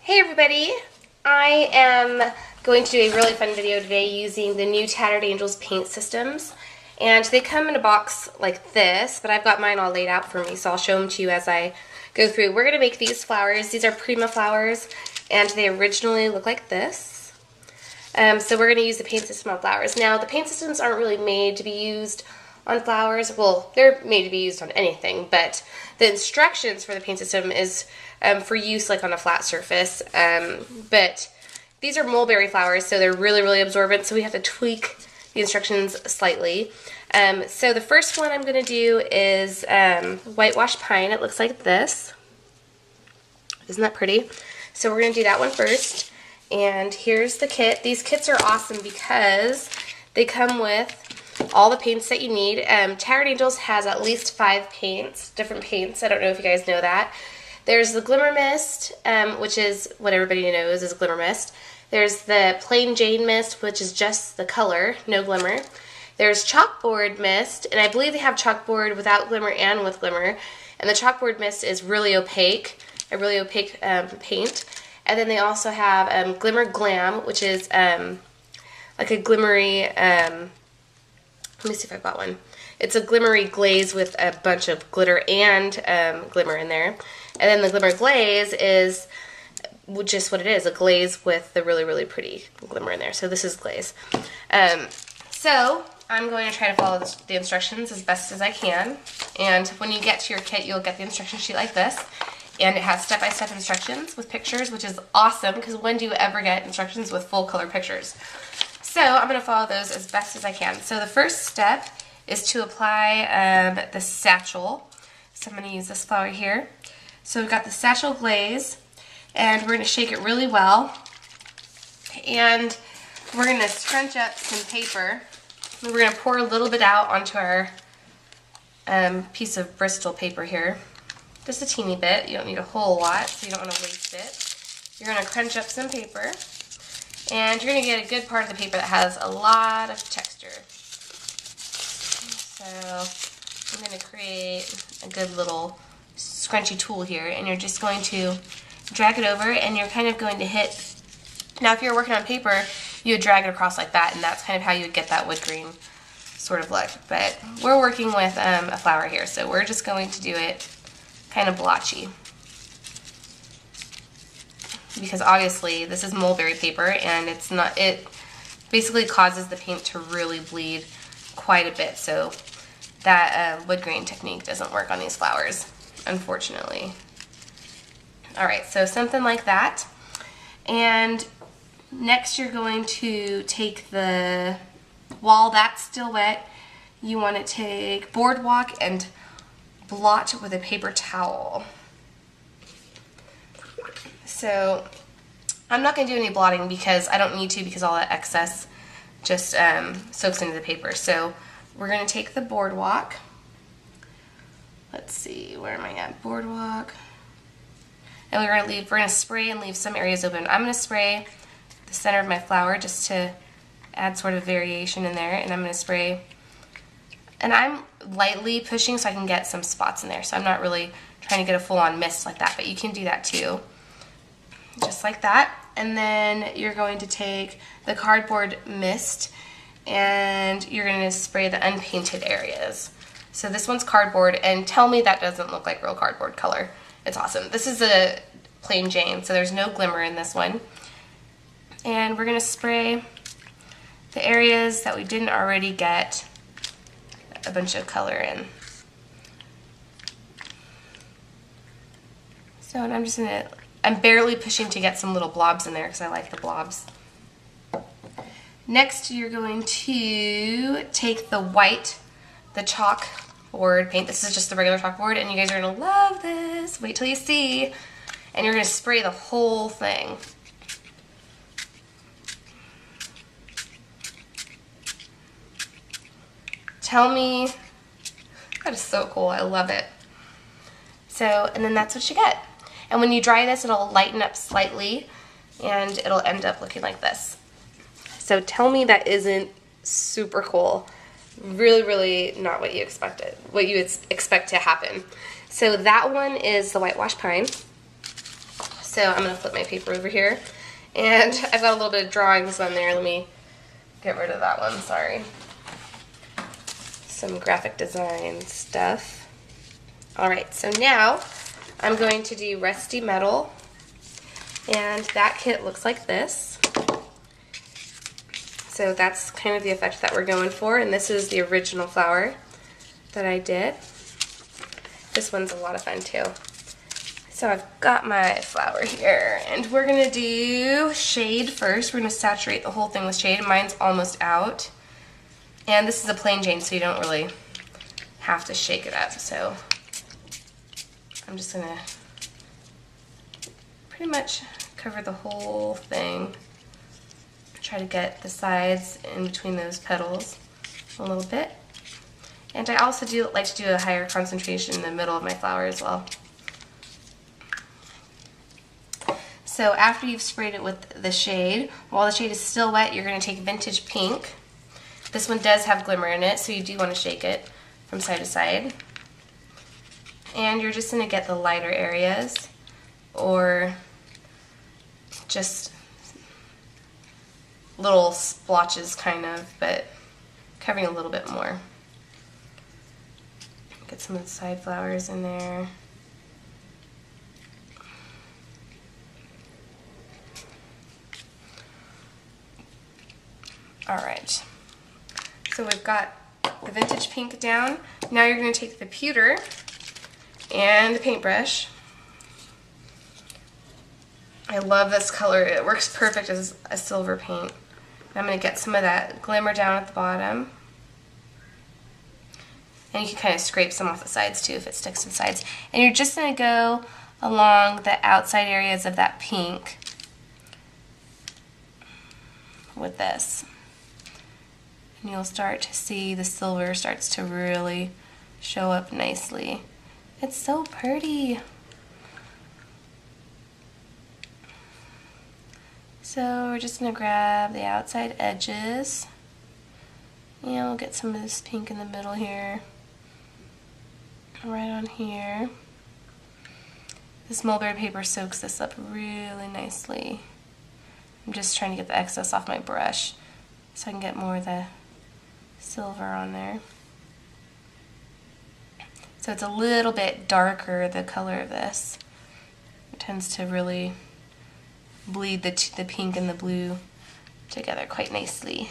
Hey everybody, I am going to do a really fun video today using the new Tattered Angels paint systems, and they come in a box like this, but I've got mine all laid out for me, so I'll show them to you as I go through. We're going to make these flowers. These are Prima flowers, and they originally look like this. So we're going to use the paint system on flowers. Now, the paint systems aren't really made to be used on flowers. Well, they're made to be used on anything, but the instructions for the paint system is for use like on a flat surface. But these are mulberry flowers, so they're really, really absorbent, so we have to tweak the instructions slightly. So the first one I'm going to do is whitewash pine. It looks like this. Isn't that pretty? So we're going to do that one first. And here's the kit. These kits are awesome because they come with all the paints that you need. Tattered Angels has at least 5 paints, different paints. I don't know if you guys know that. There's the Glimmer Mist, which is what everybody knows is Glimmer Mist. There's the Plain Jane Mist, which is just the color, no glimmer. There's Chalkboard Mist, and I believe they have Chalkboard without glimmer and with glimmer. And the Chalkboard Mist is really opaque, a really opaque paint. And then they also have Glimmer Glam, which is like a glimmery, let me see if I've got one. It's a glimmery glaze with a bunch of glitter and glimmer in there. And then the Glimmer Glaze is just what it is, a glaze with the really, really pretty glimmer in there. So this is glaze. So I'm going to try to follow the instructions as best as I can. And when you get to your kit, you'll get the instruction sheet like this. And it has step-by-step instructions with pictures, which is awesome, because when do you ever get instructions with full color pictures? So I'm going to follow those as best as I can. So the first step is to apply the satchel. So I'm going to use this flower here. So we've got the satchel glaze, and we're going to shake it really well. And we're going to scrunch up some paper. We're going to pour a little bit out onto our piece of Bristol paper here. Just a teeny bit. You don't need a whole lot, so you don't want to waste it. You're going to crunch up some paper, and you're going to get a good part of the paper that has a lot of texture. So I'm going to create a good little scrunchy tool here, and you're just going to drag it over, and you're kind of going to hit. Now, if you're working on paper, you would drag it across like that, and that's kind of how you would get that wood green sort of look. But we're working with a flower here, so we're just going to do it kind of blotchy, because obviously this is mulberry paper, and it's not, it basically causes the paint to really bleed quite a bit, so that wood grain technique doesn't work on these flowers, unfortunately. Alright, so something like that. And next you're going to take while that's still wet, you want to take Boardwalk and blot with a paper towel. So I'm not going to do any blotting because I don't need to, because all that excess just soaks into the paper. So we're going to take the Boardwalk. Let's see, where am I at? Boardwalk. And we're going to spray and leave some areas open. I'm going to spray the center of my flower just to add sort of variation in there, and I'm going to spray. And I'm lightly pushing so I can get some spots in there. So I'm not really trying to get a full-on mist like that, but you can do that too. Just like that. And then you're going to take the cardboard mist, and you're going to spray the unpainted areas. So this one's cardboard, and tell me that doesn't look like real cardboard color. It's awesome. This is a Plain Jane, so there's no glimmer in this one. And we're going to spray the areas that we didn't already get a bunch of color in. So, and I'm barely pushing to get some little blobs in there because I like the blobs. Next, you're going to take the white, the chalkboard paint. This is just the regular chalkboard, and you guys are going to love this. Wait till you see. And you're going to spray the whole thing. Tell me, that is so cool, I love it. So, and then that's what you get. And when you dry this, it'll lighten up slightly, and it'll end up looking like this. So tell me that isn't super cool. Really, really not what you expected, what you would expect to happen. So that one is the whitewash pine. So I'm going to flip my paper over here. And I've got a little bit of drawings on there. Let me get rid of that one, sorry. Some graphic design stuff. Alright, so now I'm going to do Rusty Metal. And that kit looks like this. So that's kind of the effect that we're going for. And this is the original flower that I did. This one's a lot of fun too. So I've got my flower here, and we're gonna do shade first. We're gonna saturate the whole thing with shade. Mine's almost out. And this is a plain Jane, so you don't really have to shake it up. So I'm just gonna pretty much cover the whole thing. Try to get the sides in between those petals a little bit. And I also like to do a higher concentration in the middle of my flower as well. So after you've sprayed it with the shade, while the shade is still wet, you're going to take Vintage Pink. This one does have glimmer in it, so you do want to shake it from side to side. And you're just going to get the lighter areas, or just little splotches kind of, but covering a little bit more. Get some of the side flowers in there. Alright, so we've got the Vintage Pink down. Now you're going to take the pewter and the paintbrush. I love this color. It works perfect as a silver paint. I'm going to get some of that glimmer down at the bottom. And you can kind of scrape some off the sides too if it sticks to the sides. And you're just going to go along the outside areas of that pink with this. And you'll start to see the silver starts to really show up nicely. It's so pretty. So we're just going to grab the outside edges. And we'll get some of this pink in the middle here. Right on here. This mulberry paper soaks this up really nicely. I'm just trying to get the excess off my brush so I can get more of the silver on there. So it's a little bit darker, the color of this. It tends to really bleed the pink and the blue together quite nicely.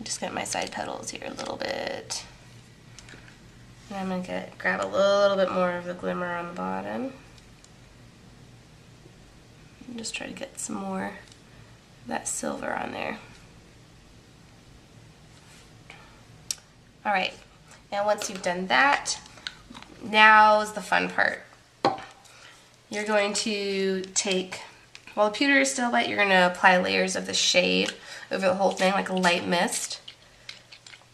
Just get my side petals here a little bit. And I'm going to grab a little bit more of the glimmer on the bottom. And just try to get some more of that silver on there. Alright, now once you've done that, now's the fun part. You're going to take, while the pewter is still wet, you're going to apply layers of the shade over the whole thing, like a light mist.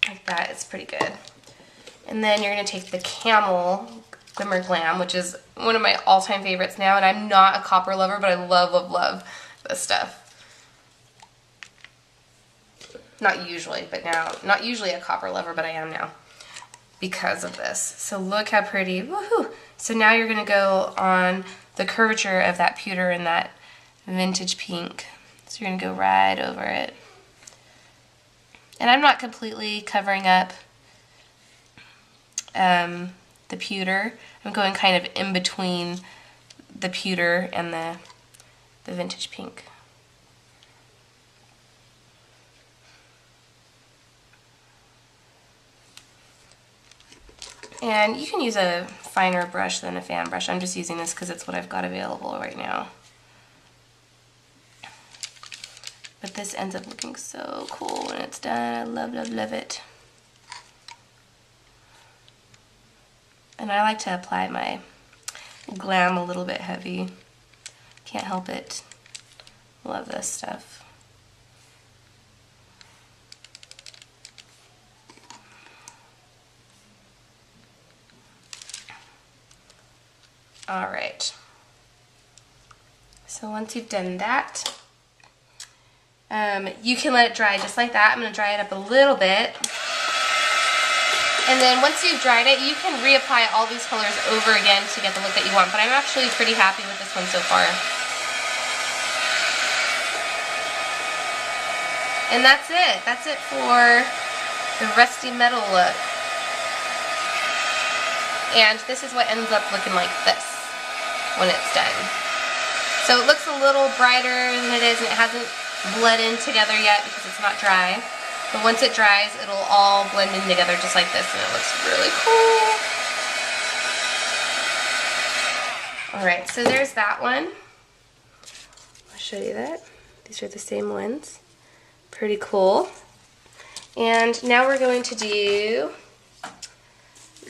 Like that, it's pretty good. And then you're going to take the Camel Glimmer Glam, which is one of my all-time favorites now, and I'm not a copper lover, but I love, love, love this stuff. Not usually, but now, not usually a copper lover, but I am now because of this. So look how pretty, woohoo! So now you're going to go on the curvature of that pewter and that Vintage Pink. So you're going to go right over it. And I'm not completely covering up the pewter. I'm going kind of in between the pewter and the Vintage Pink. And you can use a finer brush than a fan brush. I'm just using this because it's what I've got available right now. But this ends up looking so cool when it's done. I love, love, love it. And I like to apply my glam a little bit heavy. Can't help it. Love this stuff. Alright. So once you've done that, you can let it dry just like that. I'm going to dry it up a little bit. And then once you've dried it, you can reapply all these colors over again to get the look that you want. But I'm actually pretty happy with this one so far. And that's it. That's it for the rusty metal look. And this is what ends up looking like this when it's done. So it looks a little brighter than it is, and it hasn't bled in together yet because it's not dry. But once it dries, it'll all blend in together just like this, and it looks really cool. Alright, so there's that one. I'll show you that. These are the same ones. Pretty cool. And now we're going to do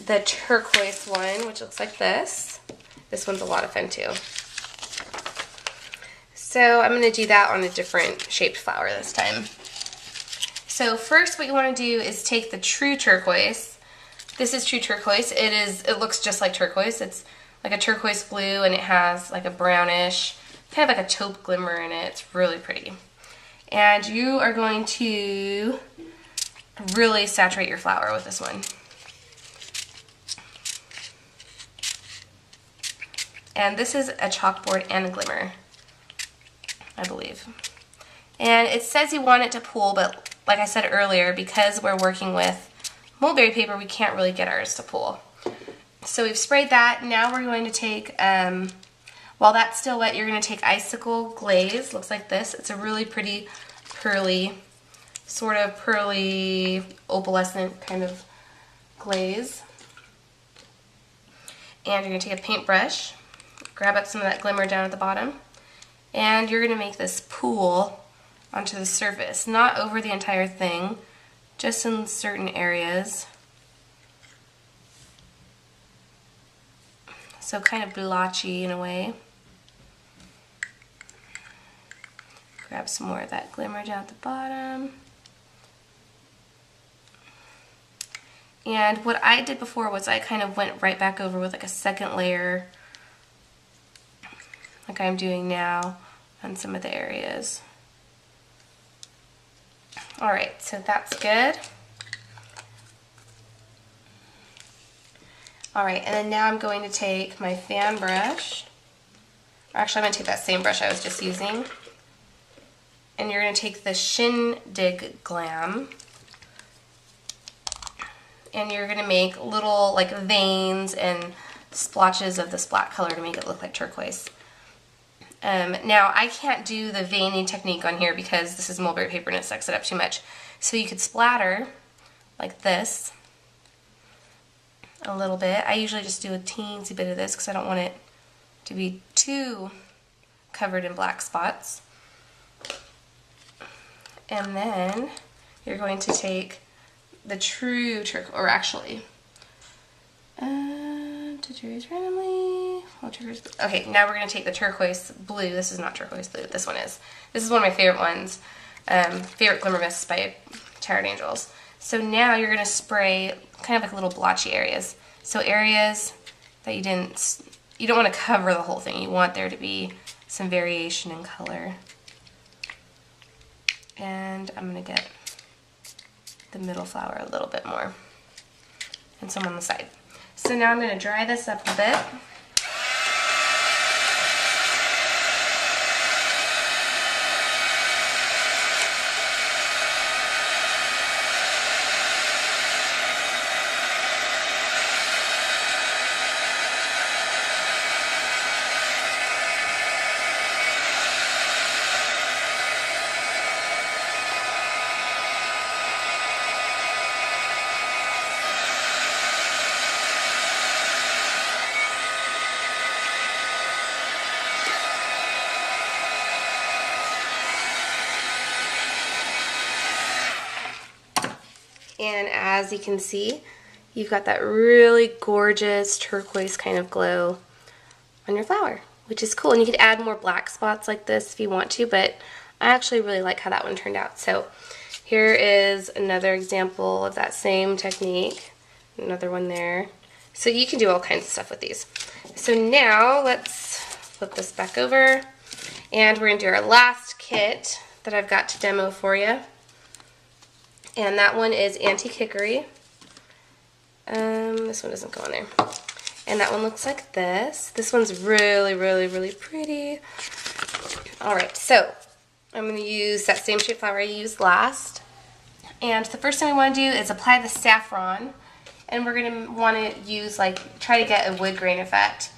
the turquoise one, which looks like this. This one's a lot of fun too. So I'm going to do that on a different shaped flower this time. So first what you want to do is take the true turquoise. This is true turquoise. It looks just like turquoise. It's like a turquoise blue, and it has like a brownish, kind of like a taupe glimmer in it. It's really pretty. And you are going to really saturate your flower with this one. And this is a chalkboard and a glimmer, I believe. And it says you want it to pool, but like I said earlier, because we're working with mulberry paper, we can't really get ours to pool. So we've sprayed that. Now we're going to take, while that's still wet, you're going to take icicle glaze. Looks like this. It's a really pretty pearly, sort of pearly opalescent kind of glaze. And you're going to take a paintbrush, grab up some of that glimmer down at the bottom, and you're going to make this pool onto the surface, not over the entire thing, just in certain areas. So kind of blotchy in a way. Grab some more of that glimmer down at the bottom. And what I did before was I kind of went right back over with like a second layer, like I'm doing now on some of the areas. Alright, so that's good. Alright, and then now I'm going to take my fan brush. Actually, I'm going to take that same brush I was just using. And you're going to take the Shindig Glam. And you're going to make little like veins and splotches of this black color to make it look like turquoise. Now, I can't do the veining technique on here because this is mulberry paper and it sucks it up too much. So you could splatter like this a little bit. I usually just do a teensy bit of this because I don't want it to be too covered in black spots. And then you're going to take the true turquoise, or actually, to choose randomly. Okay, now we're going to take the turquoise blue. This is not turquoise blue. This one is. This is one of my favorite ones. Favorite Glimmer Mists by Tattered Angels. So now you're going to spray kind of like little blotchy areas. So areas that you don't want to cover the whole thing. You want there to be some variation in color. And I'm going to get the middle flower a little bit more. And some on the side. So now I'm going to dry this up a bit. And as you can see, you've got that really gorgeous turquoise kind of glow on your flower, which is cool. And you could add more black spots like this if you want to, but I actually really like how that one turned out. So here is another example of that same technique. Another one there. So you can do all kinds of stuff with these. So now let's flip this back over, and we're going to do our last kit that I've got to demo for you. And that one is Antique Hickory. This one doesn't go on there. And that one looks like this. This one's really, really, really pretty. Alright, so I'm going to use that same shape flower I used last. And the first thing we want to do is apply the saffron. And we're going to want to use, try to get a wood grain effect.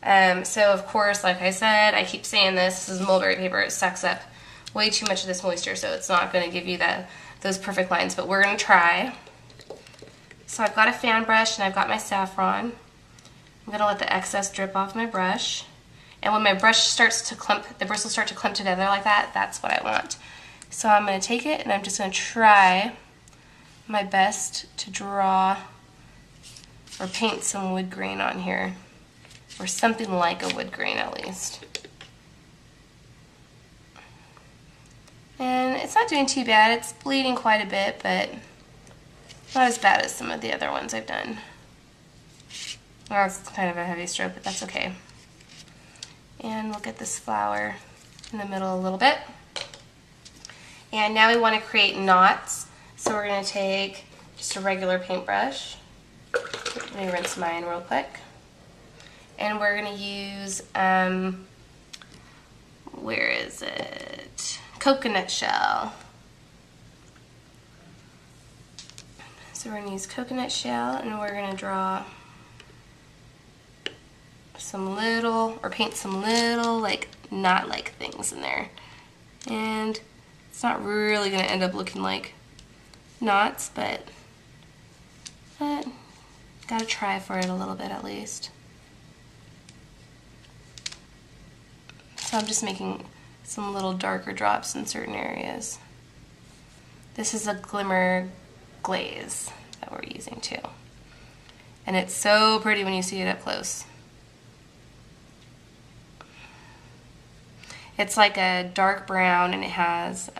So of course, like I said, I keep saying this is mulberry paper. It sucks up way too much of this moisture, so it's not going to give you those perfect lines. But we're going to try. So I've got a fan brush and I've got my saffron. I'm going to let the excess drip off my brush. And when my brush starts to clump, the bristles start to clump together like that, that's what I want. So I'm going to take it and I'm just going to try my best to draw or paint some wood grain on here. Or something like a wood grain at least. And it's not doing too bad. It's bleeding quite a bit, but not as bad as some of the other ones I've done. Well, it's kind of a heavy stroke, but that's okay. And we'll get this flower in the middle a little bit. And now we want to create knots. So we're going to take just a regular paintbrush. Let me rinse mine real quick. And we're going to use, where is it? Coconut shell. So we're going to use coconut shell and we're going to draw some little, or paint some little, knot-like things in there. And it's not really going to end up looking like knots, but gotta try for it a little bit at least. So I'm just making some little darker drops in certain areas. This is a glimmer glaze that we're using too. And it's so pretty when you see it up close. It's like a dark brown and it has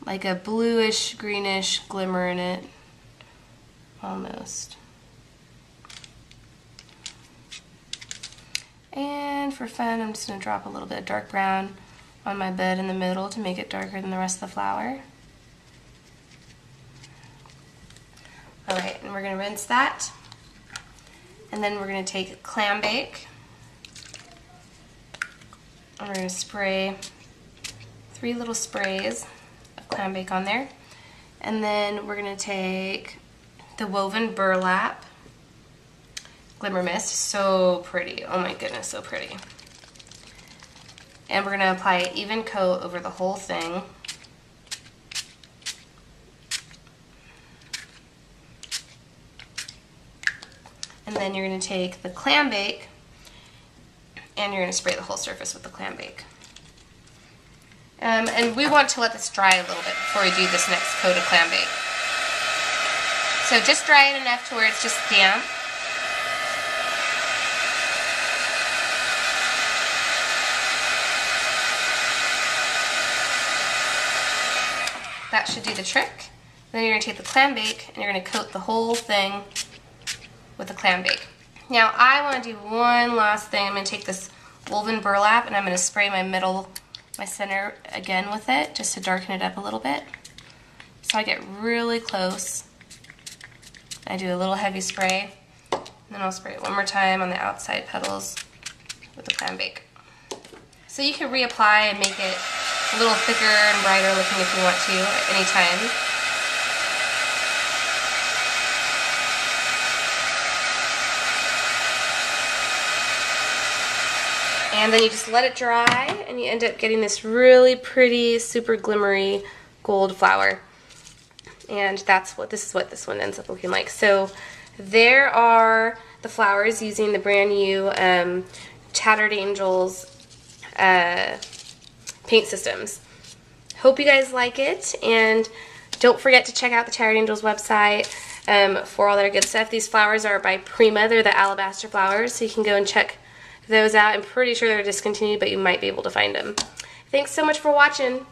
like a bluish, greenish glimmer in it. Almost. And for fun, I'm just going to drop a little bit of dark brown on my bed in the middle to make it darker than the rest of the flower. Alright, and we're going to rinse that. And then we're going to take clam bake. And we're going to spray 3 little sprays of clam bake on there. And then we're going to take the woven burlap glimmer mist. So pretty. Oh my goodness, so pretty. And we're going to apply an even coat over the whole thing. And then you're going to take the clam bake and you're going to spray the whole surface with the clam bake. And we want to let this dry a little bit before we do this next coat of clam bake. So just dry it enough to where it's just damp. That should do the trick. Then you're going to take the clam bake and you're going to coat the whole thing with the clam bake. Now I want to do one last thing. I'm going to take this woven burlap and I'm going to spray my center again with it just to darken it up a little bit. So I get really close. I do a little heavy spray, and then I'll spray it one more time on the outside petals with the clam bake. So you can reapply and make it a little thicker and brighter looking if you want to at any time. And then you just let it dry and you end up getting this really pretty, super glimmery gold flower. And this is what this one ends up looking like. So there are the flowers using the brand new Tattered Angels paint systems. Hope you guys like it, and don't forget to check out the Tattered Angels website for all their good stuff. These flowers are by Prima. They're the alabaster flowers, so you can go and check those out. I'm pretty sure they're discontinued, but you might be able to find them. Thanks so much for watching.